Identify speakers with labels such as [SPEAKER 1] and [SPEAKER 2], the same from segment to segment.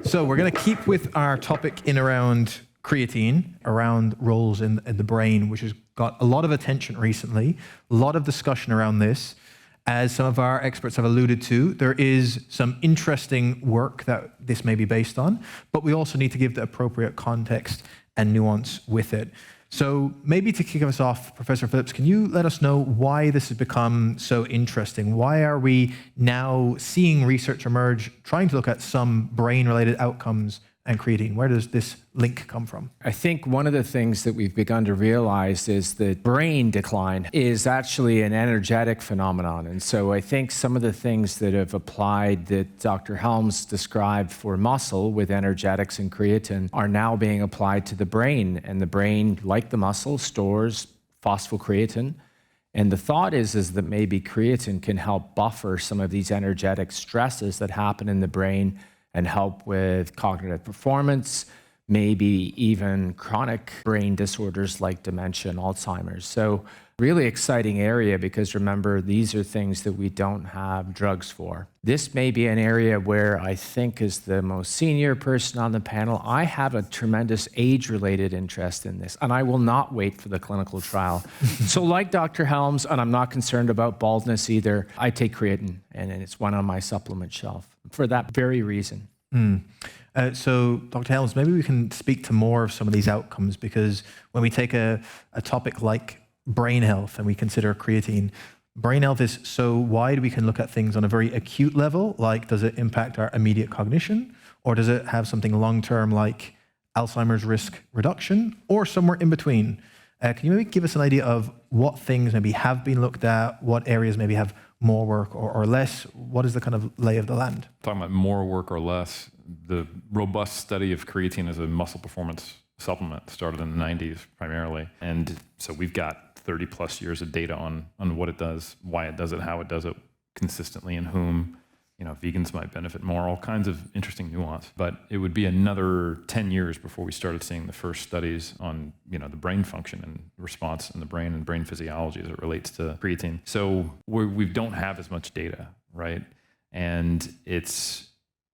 [SPEAKER 1] So we're going to keep with our topic in around creatine, around roles in the brain, which has got a lot of attention recently, a lot of discussion around this. As some of our experts have alluded to, there is some interesting work that this may be based on, but we also need to give the appropriate context and nuance with it. So maybe to kick us off, Professor Phillips, can you let us know why this has become so interesting? Why are we now seeing research emerge, trying to look at some brain-related outcomes and creatine? Where does this link come from?
[SPEAKER 2] I think one of the things that we've begun to realize is that brain decline is actually an energetic phenomenon. And so I think some of the things that have applied that Dr. Helms described for muscle with energetics and creatine are now being applied to the brain. And the brain, like the muscle, stores phosphocreatine. And the thought is that maybe creatine can help buffer some of these energetic stresses that happen in the brain and help with cognitive performance, maybe even chronic brain disorders like dementia and Alzheimer's. So really exciting area, because remember, these are things that we don't have drugs for. This may be an area where I think, as the most senior person on the panel, I have a tremendous age-related interest in this, and I will not wait for the clinical trial. So like Dr. Helms, and I'm not concerned about baldness either, I take creatine, and it's one on my supplement shelf for that very reason.
[SPEAKER 1] So, Dr. Helms, maybe we can speak to more of some of these outcomes, because when we take a topic like brain health and we consider creatine, brain health is so wide. We can look at things on a very acute level, like does it impact our immediate cognition, or does it have something long-term like Alzheimer's risk reduction, or somewhere in between? Can you maybe give us an idea of what things maybe have been looked at, what areas maybe have more work or less? What is the kind of lay of the land?
[SPEAKER 3] Talking about more work or less, the robust study of creatine as a muscle performance supplement started in the 90s primarily. And so we've got 30 plus years of data on what it does, why it does it, how it does it consistently, and whom. You know, vegans might benefit more, all kinds of interesting nuance. But it would be another 10 years before we started seeing the first studies on, you know, the brain function and response in the brain and brain physiology as it relates to creatine. So we don't have as much data, right? And it's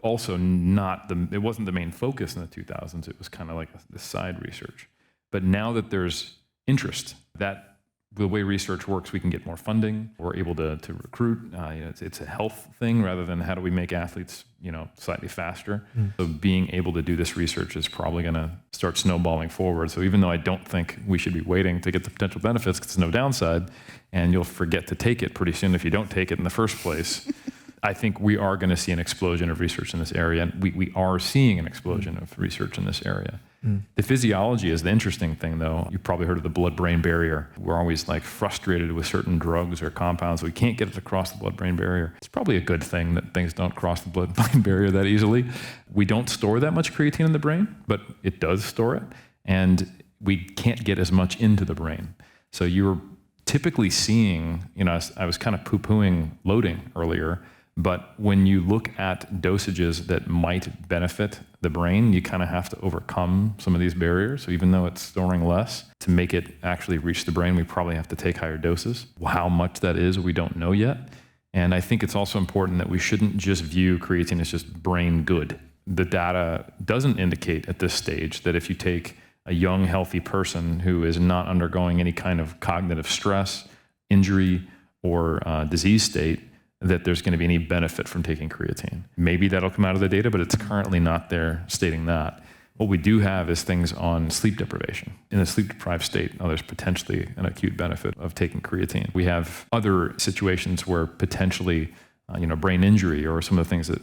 [SPEAKER 3] also not it wasn't the main focus in the 2000s. It was kind of like the side research. But now that there's interest, that the way research works, we can get more funding. We're able to recruit. You know, it's a health thing rather than how do we make athletes, you know, slightly faster. So being able to do this research is probably going to start snowballing forward. So even though I don't think we should be waiting to get the potential benefits, because there's no downside, and you'll forget to take it pretty soon if you don't take it in the first place, I think we are going to see an explosion of research in this area. And we are seeing an explosion of research in this area. The physiology is the interesting thing, though. You've probably heard of the blood-brain barrier. We're always like frustrated with certain drugs or compounds. We can't get it across the blood-brain barrier. It's probably a good thing that things don't cross the blood-brain barrier that easily. We don't store that much creatine in the brain, but it does store it. And we can't get as much into the brain. So you're typically seeing, you know, I was kind of poo-pooing loading earlier, but when you look at dosages that might benefit the brain, you kind of have to overcome some of these barriers. So even though it's storing less, to make it actually reach the brain, we probably have to take higher doses. How much that is, we don't know yet. And I think it's also important that we shouldn't just view creatine as just brain good. The data doesn't indicate at this stage that if you take a young, healthy person who is not undergoing any kind of cognitive stress, injury, or disease state, that there's going to be any benefit from taking creatine. Maybe that'll come out of the data, but it's currently not there stating that. What we do have is things on sleep deprivation. In a sleep-deprived state, there's potentially an acute benefit of taking creatine. We have other situations where potentially, brain injury or some of the things that,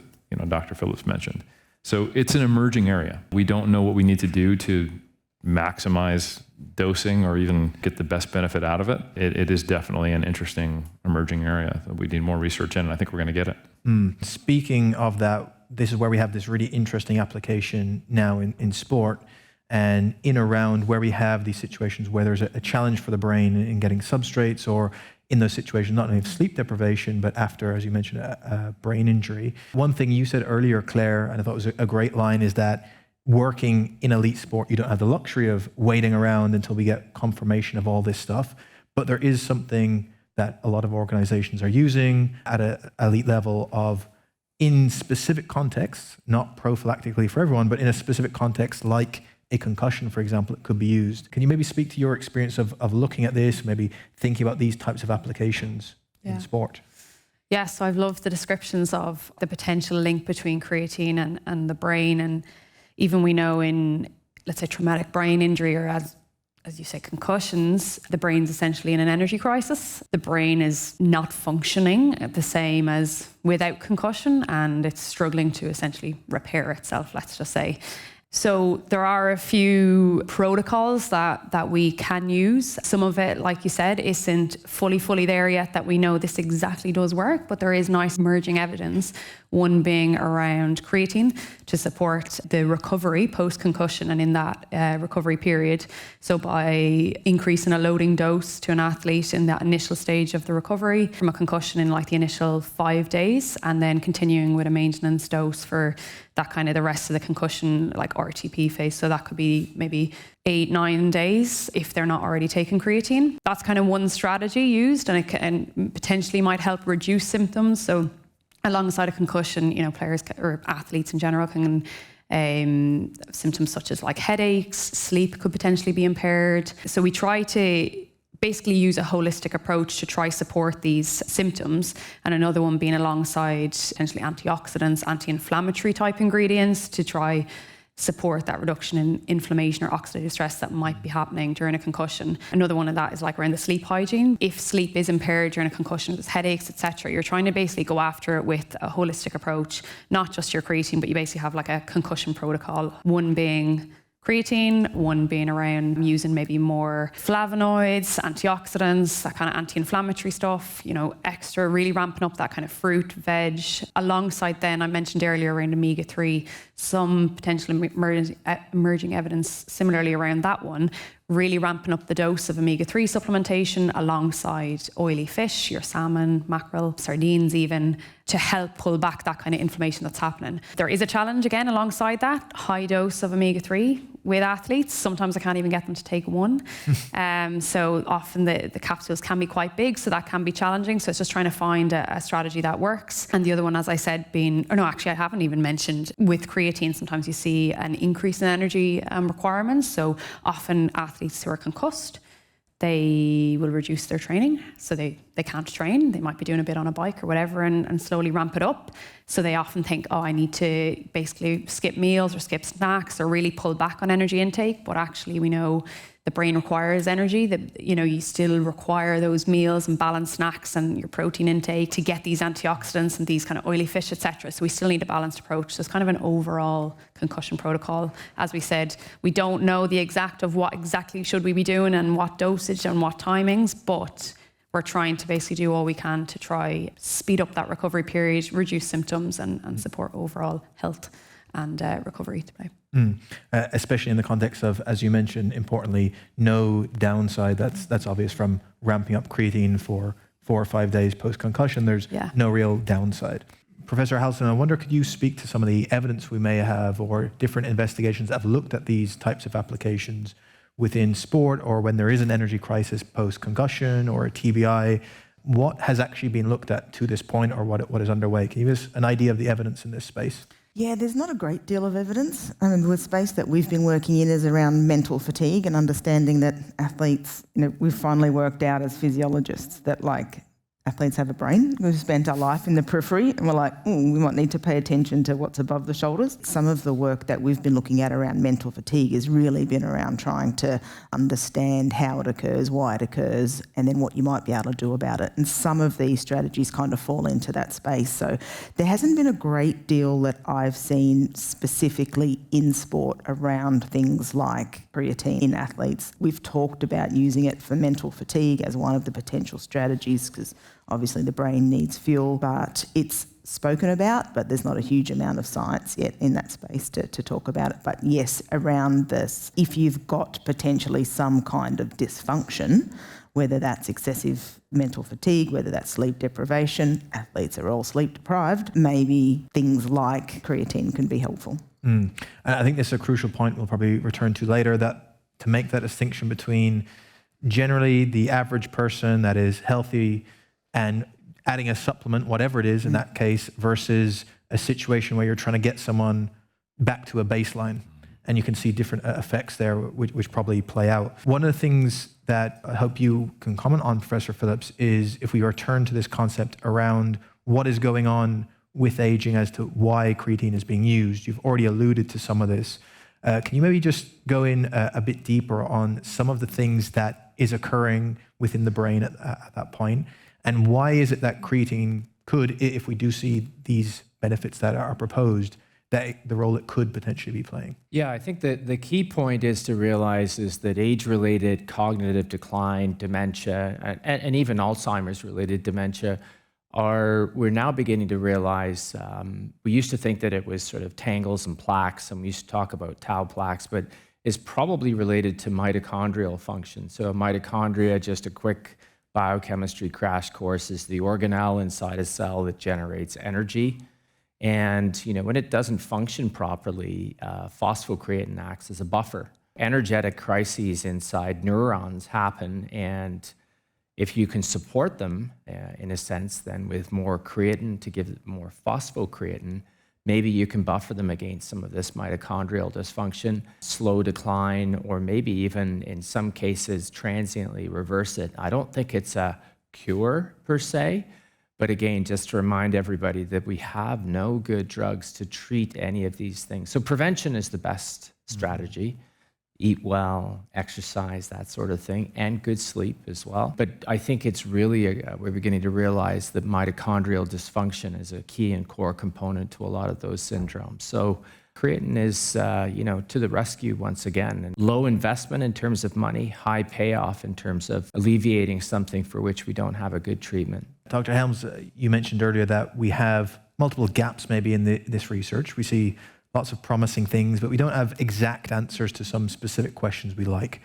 [SPEAKER 3] Dr. Phillips mentioned. So it's an emerging area. We don't know what we need to do to maximize dosing or even get the best benefit out of it. It is definitely an interesting emerging area that we need more research in, and I think we're going to get it.
[SPEAKER 1] Speaking of that, this is where we have this really interesting application now in sport and in around where we have these situations where there's a challenge for the brain in getting substrates, or in those situations, not only of sleep deprivation, but after, as you mentioned, a brain injury. One thing you said earlier, Claire, and I thought was a great line, is that working in elite sport, you don't have the luxury of waiting around until we get confirmation of all this stuff. But there is something that a lot of organizations are using at an elite level of in specific contexts, not prophylactically for everyone, but in a specific context like a concussion, for example, it could be used. Can you maybe speak to your experience of looking at this, maybe thinking about these types of applications in sport?
[SPEAKER 4] Yeah, so I've loved the descriptions of the potential link between creatine and the brain. And even we know in, let's say, traumatic brain injury, or as you say, concussions, the brain's essentially in an energy crisis. The brain is not functioning the same as without concussion, and it's struggling to essentially repair itself, let's just say. So there are a few protocols that we can use. Some of it, like you said, isn't fully there yet that we know this exactly does work, but there is nice emerging evidence, one being around creatine to support the recovery post-concussion and in that recovery period. So by increasing a loading dose to an athlete in that initial stage of the recovery from a concussion in like the initial 5 days, and then continuing with a maintenance dose for that kind of the rest of the concussion, like RTP phase. So that could be maybe 8-9 days if they're not already taking creatine. That's kind of one strategy used, and it can potentially might help reduce symptoms. So alongside a concussion, players or athletes in general can symptoms such as like headaches, sleep could potentially be impaired. So we try to basically use a holistic approach to try support these symptoms, and another one being alongside potentially antioxidants, anti-inflammatory type ingredients to try support that reduction in inflammation or oxidative stress that might be happening during a concussion. Another one of that is like around the sleep hygiene. If sleep is impaired during a concussion, there's headaches, etc., you're trying to basically go after it with a holistic approach, not just your creatine, but you basically have like a concussion protocol, one being creatine, one being around using maybe more flavonoids, antioxidants, that kind of anti-inflammatory stuff, extra really ramping up that kind of fruit, veg. Alongside then, I mentioned earlier around omega-3, some potential emerging evidence similarly around that one, really ramping up the dose of omega-3 supplementation alongside oily fish, your salmon, mackerel, sardines even, to help pull back that kind of inflammation that's happening. There is a challenge again alongside that, high dose of omega-3 with athletes. Sometimes I can't even get them to take one. So often the capsules can be quite big, so that can be challenging. So it's just trying to find a strategy that works. And the other one, as I said, I haven't even mentioned, with creatine, sometimes you see an increase in energy requirements. So often athletes who are concussed, they will reduce their training. So they can't train. They might be doing a bit on a bike or whatever and slowly ramp it up. So they often think, I need to basically skip meals or skip snacks or really pull back on energy intake. But actually we know the brain requires energy, that you still require those meals and balanced snacks and your protein intake to get these antioxidants and these kind of oily fish, etc. So we still need a balanced approach. So it's kind of an overall concussion protocol. As we said, we don't know the exact of what exactly should we be doing and what dosage and what timings, but we're trying to basically do all we can to try speed up that recovery period, reduce symptoms and support overall health and recovery today.
[SPEAKER 1] Especially in the context of, as you mentioned, importantly, no downside. That's obvious from ramping up creatine for 4 or 5 days post-concussion. There's no real downside. Professor Halson, I wonder, could you speak to some of the evidence we may have or different investigations that have looked at these types of applications within sport, or when there is an energy crisis post-concussion or a TBI? What has actually been looked at to this point, or what is underway? Can you give us an idea of the evidence in this space?
[SPEAKER 5] Yeah, there's not a great deal of evidence. The space that we've been working in is around mental fatigue and understanding that athletes, we've finally worked out as physiologists that athletes have a brain. We've spent our life in the periphery and we're like, we might need to pay attention to what's above the shoulders. Some of the work that we've been looking at around mental fatigue has really been around trying to understand how it occurs, why it occurs, and then what you might be able to do about it. And some of these strategies kind of fall into that space. So there hasn't been a great deal that I've seen specifically in sport around things like creatine in athletes. We've talked about using it for mental fatigue as one of the potential strategies, because obviously the brain needs fuel, but it's spoken about, but there's not a huge amount of science yet in that space to talk about it. But yes, around this, if you've got potentially some kind of dysfunction, whether that's excessive mental fatigue, whether that's sleep deprivation, athletes are all sleep deprived, maybe things like creatine can be helpful.
[SPEAKER 1] And I think this is a crucial point we'll probably return to later, that to make that distinction between generally the average person that is healthy and adding a supplement, whatever it is in that case, versus a situation where you're trying to get someone back to a baseline, and you can see different effects there, which probably play out. One of the things that I hope you can comment on, Professor Phillips, is if we return to this concept around what is going on with aging as to why creatine is being used. You've already alluded to some of this. Can you maybe just go in a bit deeper on some of the things that is occurring within the brain at that point, and why is it that creatine could, if we do see these benefits that are proposed, that the role it could potentially be playing?
[SPEAKER 2] Yeah, I think that the key point is to realize is that age-related cognitive decline, dementia, and even Alzheimer's-related dementia we're now beginning to realize, we used to think that it was sort of tangles and plaques, and we used to talk about tau plaques, but is probably related to mitochondrial function. So mitochondria, just a quick biochemistry crash course, is the organelle inside a cell that generates energy. And when it doesn't function properly, phosphocreatine acts as a buffer. Energetic crises inside neurons happen, and if you can support them, in a sense, then with more creatine to give more phosphocreatine, maybe you can buffer them against some of this mitochondrial dysfunction, slow decline, or maybe even in some cases transiently reverse it. I don't think it's a cure per se, but again, just to remind everybody that we have no good drugs to treat any of these things. So prevention is the best strategy. Eat well, exercise, that sort of thing, and good sleep as well. But I think it's really, we're beginning to realize that mitochondrial dysfunction is a key and core component to a lot of those syndromes. So creatine is, to the rescue once again. And low investment in terms of money, high payoff in terms of alleviating something for which we don't have a good treatment.
[SPEAKER 1] Dr. Helms, you mentioned earlier that we have multiple gaps maybe in this research. We see lots of promising things, but we don't have exact answers to some specific questions we like.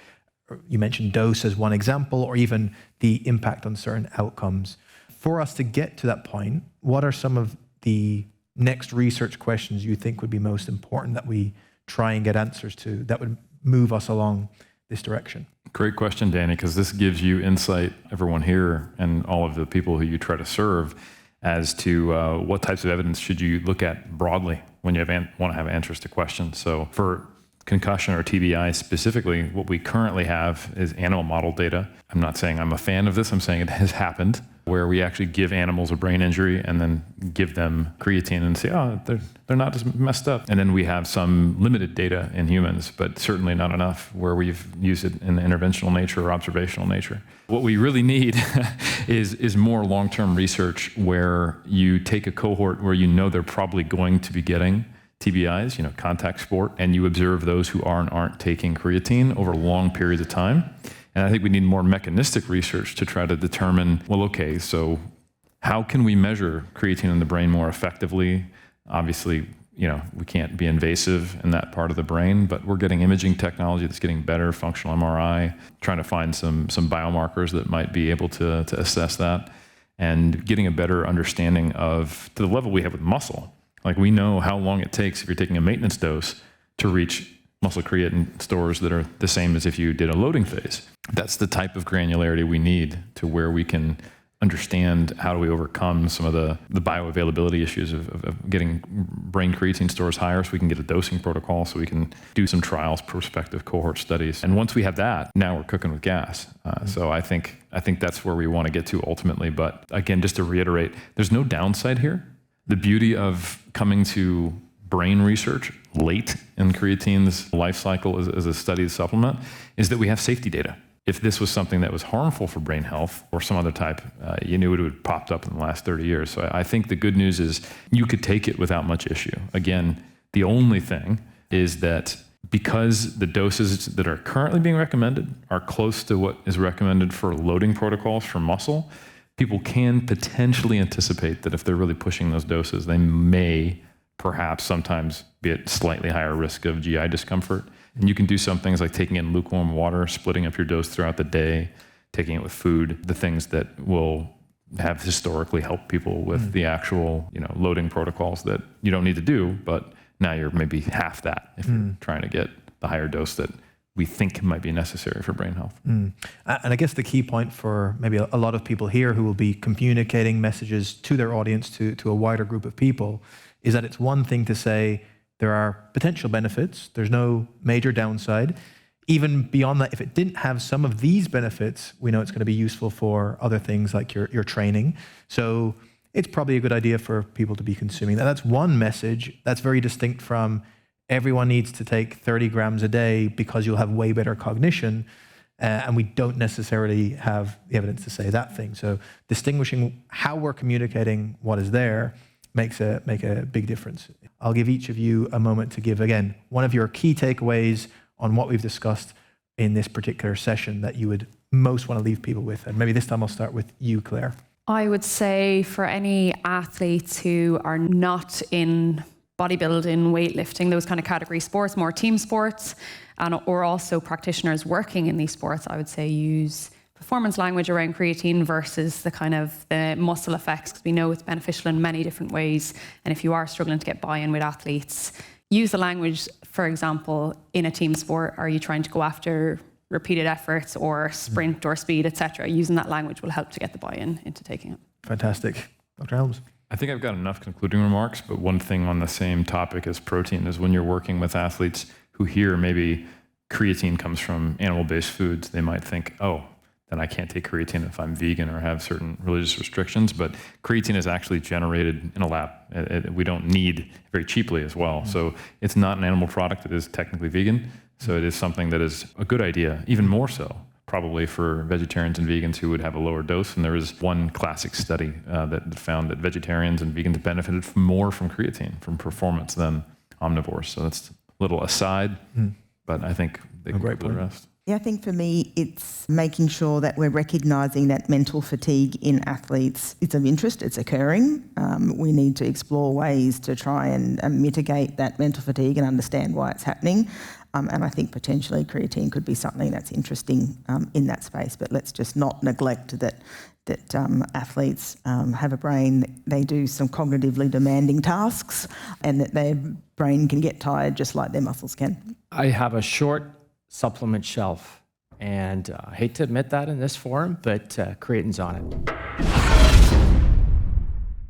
[SPEAKER 1] You mentioned dose as one example, or even the impact on certain outcomes. For us to get to that point, what are some of the next research questions you think would be most important that we try and get answers to that would move us along this direction?
[SPEAKER 3] Great question, Danny, because this gives you insight, everyone here, and all of the people who you try to serve, as to what types of evidence should you look at broadly when you want to have answers to questions. So for concussion or TBI specifically, what we currently have is animal model data. I'm not saying I'm a fan of this, I'm saying it has happened, where we actually give animals a brain injury and then give them creatine and say, oh, they're not as messed up. And then we have some limited data in humans, but certainly not enough where we've used it in the interventional nature or observational nature. What we really need is more long-term research where you take a cohort where you know they're probably going to be getting TBIs, contact sport, and you observe those who are and aren't taking creatine over long periods of time. And I think we need more mechanistic research to try to determine, well, okay, so how can we measure creatine in the brain more effectively? Obviously, we can't be invasive in that part of the brain, but we're getting imaging technology that's getting better, functional MRI, trying to find some biomarkers that might be able to assess that, and getting a better understanding of, to the level we have with muscle. Like, we know how long it takes if you're taking a maintenance dose to reach muscle creatine stores that are the same as if you did a loading phase. That's the type of granularity we need to where we can understand how do we overcome some of the bioavailability issues of getting brain creatine stores higher, so we can get a dosing protocol, so we can do some trials, prospective cohort studies. And once we have that, now we're cooking with gas. So I think that's where we want to get to ultimately. But again, just to reiterate, there's no downside here. The beauty of coming to brain research late in creatine's life cycle as a studied supplement is that we have safety data. If this was something that was harmful for brain health or some other type, you knew it would have popped up in the last 30 years. So I think the good news is you could take it without much issue. Again, the only thing is that because the doses that are currently being recommended are close to what is recommended for loading protocols for muscle, people can potentially anticipate that if they're really pushing those doses, they may perhaps sometimes be at slightly higher risk of GI discomfort. And you can do some things like taking in lukewarm water, splitting up your dose throughout the day, taking it with food, the things that will have historically helped people with the actual, loading protocols that you don't need to do, but now you're maybe half that if you're trying to get the higher dose that we think might be necessary for brain health.
[SPEAKER 1] And I guess the key point for maybe a lot of people here who will be communicating messages to their audience, to a wider group of people, is that it's one thing to say there are potential benefits, there's no major downside. Even beyond that, if it didn't have some of these benefits, we know it's going to be useful for other things like your training. So it's probably a good idea for people to be consuming that. That's one message that's very distinct from everyone needs to take 30 grams a day because you'll have way better cognition. And we don't necessarily have the evidence to say that thing. So distinguishing how we're communicating what is there make a big difference. I'll give each of you a moment to give, again, one of your key takeaways on what we've discussed in this particular session that you would most want to leave people with. And maybe this time I'll start with you, Claire.
[SPEAKER 4] I would say for any athletes who are not in bodybuilding, weightlifting, those kind of category sports, more team sports, or also practitioners working in these sports, I would say use performance language around creatine versus the kind of the muscle effects, because we know it's beneficial in many different ways. And if you are struggling to get buy-in with athletes, use the language, for example, in a team sport. Are you trying to go after repeated efforts or sprint or speed, etc.? Using that language will help to get the buy-in into taking it.
[SPEAKER 1] Fantastic. Dr. Helms.
[SPEAKER 3] I think I've got enough concluding remarks, but one thing on the same topic as protein is when you're working with athletes who hear maybe creatine comes from animal-based foods, they might think, oh, then I can't take creatine if I'm vegan or have certain religious restrictions. But creatine is actually generated in a lab. We don't need very cheaply as well. So it's not an animal product. It is technically vegan. So it is something that is a good idea, even more so probably for vegetarians and vegans who would have a lower dose. And there is one classic study that found that vegetarians and vegans benefited more from creatine, from performance, than omnivores. So that's a little aside, but I think they can cover the rest.
[SPEAKER 5] Yeah, I think for me, it's making sure that we're recognising that mental fatigue in athletes is of interest, it's occurring. We need to explore ways to try and mitigate that mental fatigue and understand why it's happening. And I think potentially creatine could be something that's interesting in that space, but let's just not neglect that athletes have a brain, they do some cognitively demanding tasks, and that their brain can get tired just like their muscles can.
[SPEAKER 2] I have a short supplement shelf, and I hate to admit that in this forum, but creatine's on it.